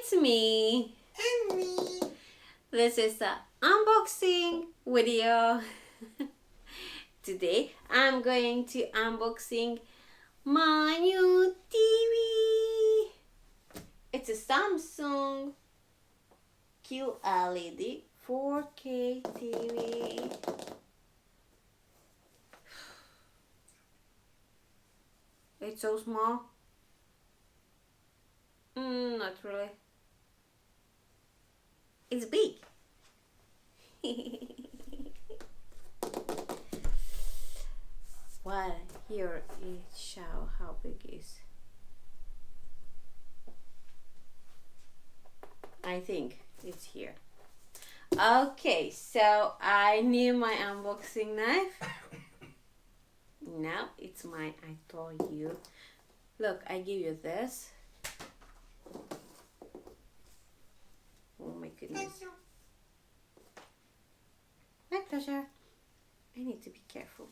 It's me. And me. This is the unboxing video. Today I'm going to unboxing my new TV. It's a Samsung QLED 4K TV. It's so small. Not really. It's big. Well, here it shows how big it is. I think it's here. Okay, so I need my unboxing knife. Now it's mine, I told you. Look, I give you this. Oh my goodness. My pleasure. I need to be careful.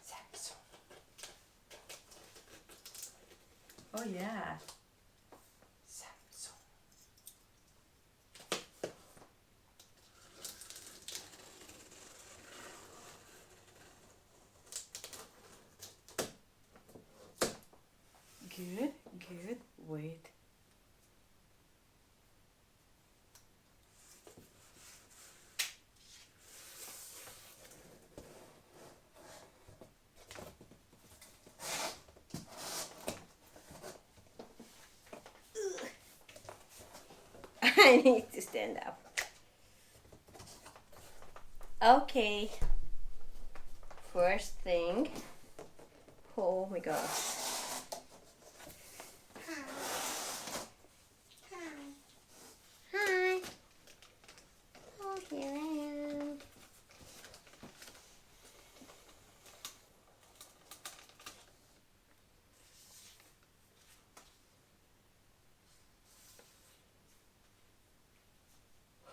Samsung. Oh yeah. Samsung. Good, good. Wait. I need to stand up. Okay. First thing. Oh my gosh. Hi. Oh, here I am.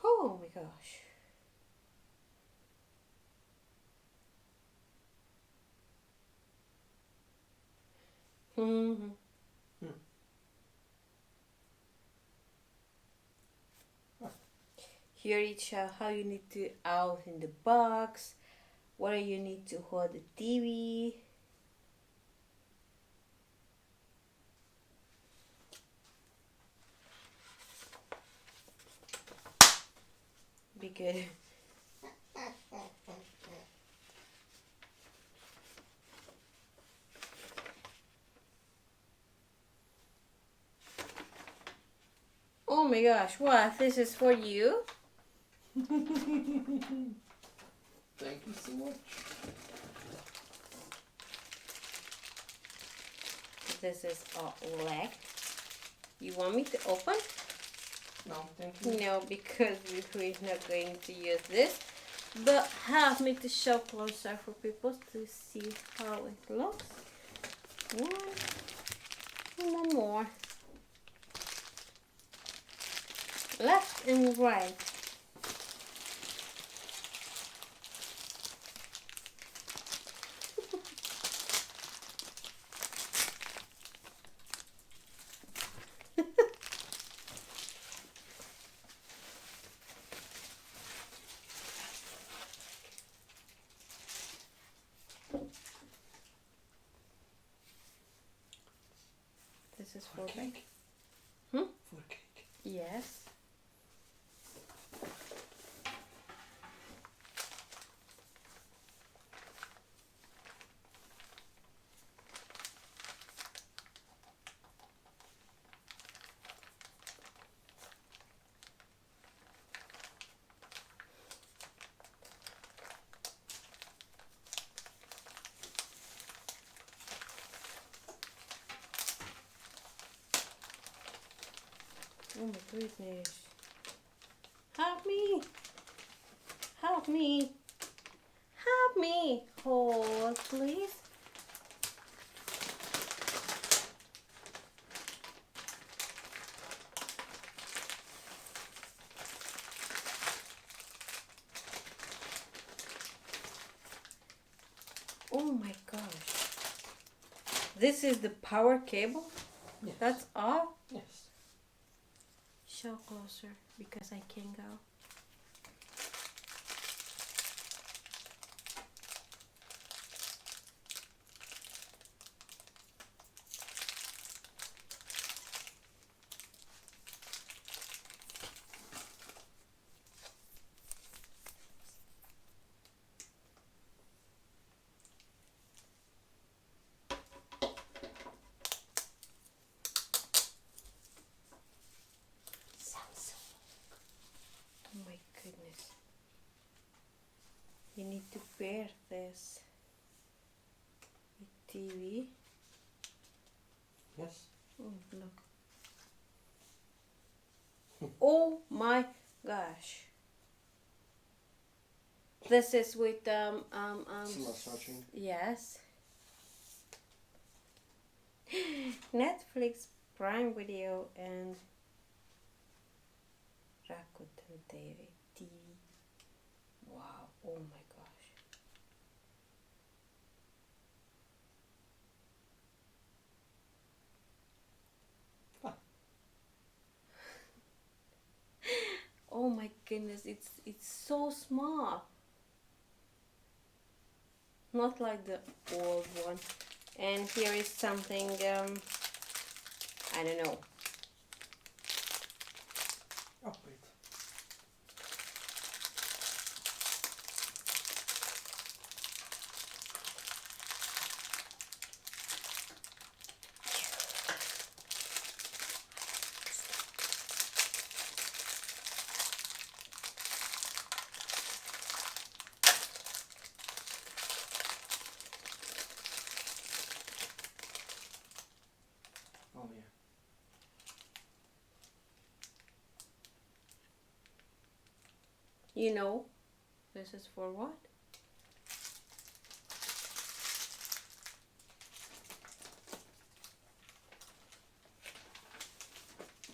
Oh my gosh. Mm-hmm. Here it shows how you need to out in the box, where you need to hold the TV. Be good. Oh my gosh, what? This is for you? Thank you so much. This is a leg. You want me to open? No, thank you. No, because we're not going to use this. But help me to show closer for people to see how it looks. One more. Left and right. This is for cake. Hmm? For cake. Yes. Oh my goodness. Help me. Help me. Help me. Hold, please. this is the power cable? Yes. That's all? Yes. Show closer because I can't go. Samsung. Oh my goodness. You need to pair this with TV. Yes. Oh, look. Oh my gosh. This is with Smart searching. yes. Netflix, Prime Video, and Rakuten TV. Wow, oh my gosh. Ah. Oh my goodness, it's so small. Not like the old one. And here is something I don't know. Oh, wait. Oh, yeah. You know, this is for what?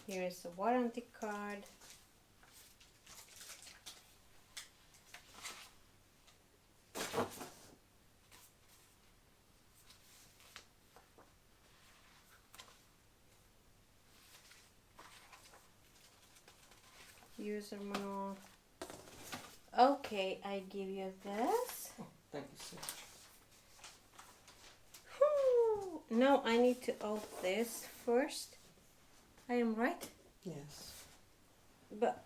Here is a warranty card. User manual. Okay, I give you this. Oh, thank you so much. Whew. Now I need to open this first. I am right? Yes. But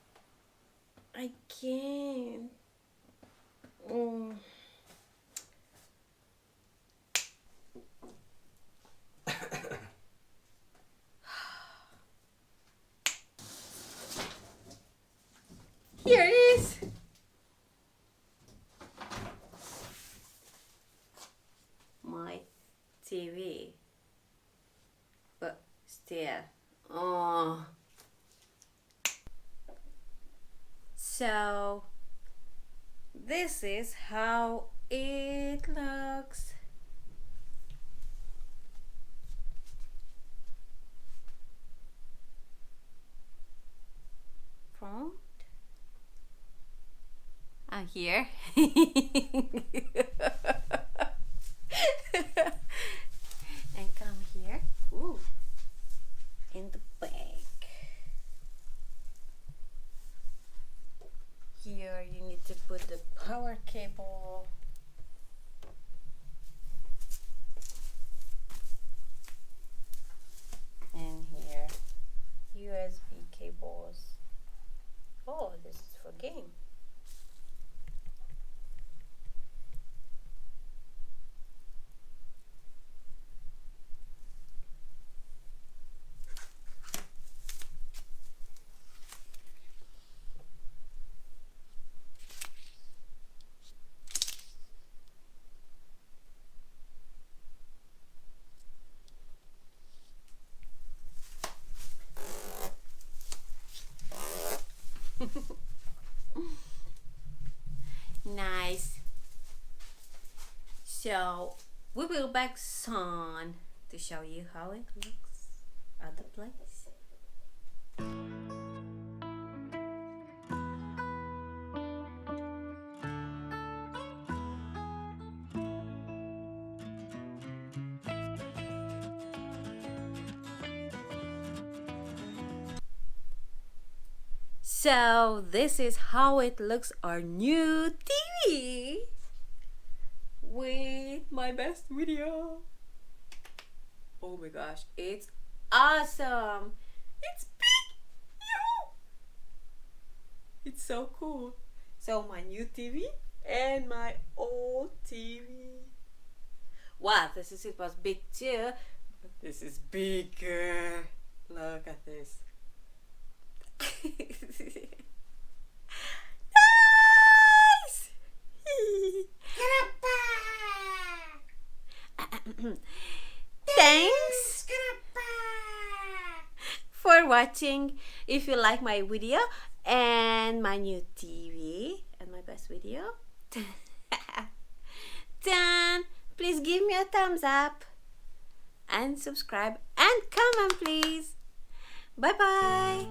I can't. Mm. Here it is. My TV. But still. Oh. So this is how it looks. Front. I'm here. And come here. Ooh. In the back. Here you need to put the power cable. And here USB cables. Oh, this is for game. Nice. So we will back soon to show you how it looks at the place. So this is how it looks, our new TV with my best video. Oh my gosh, it's awesome. It's big. It's so cool. So my new TV and my old TV. Wow, it was big too. But this is bigger. Look at this. Nice! Thanks for watching. If you like my video and my new TV and my best video, then please give me a thumbs up and subscribe and comment please. Bye bye.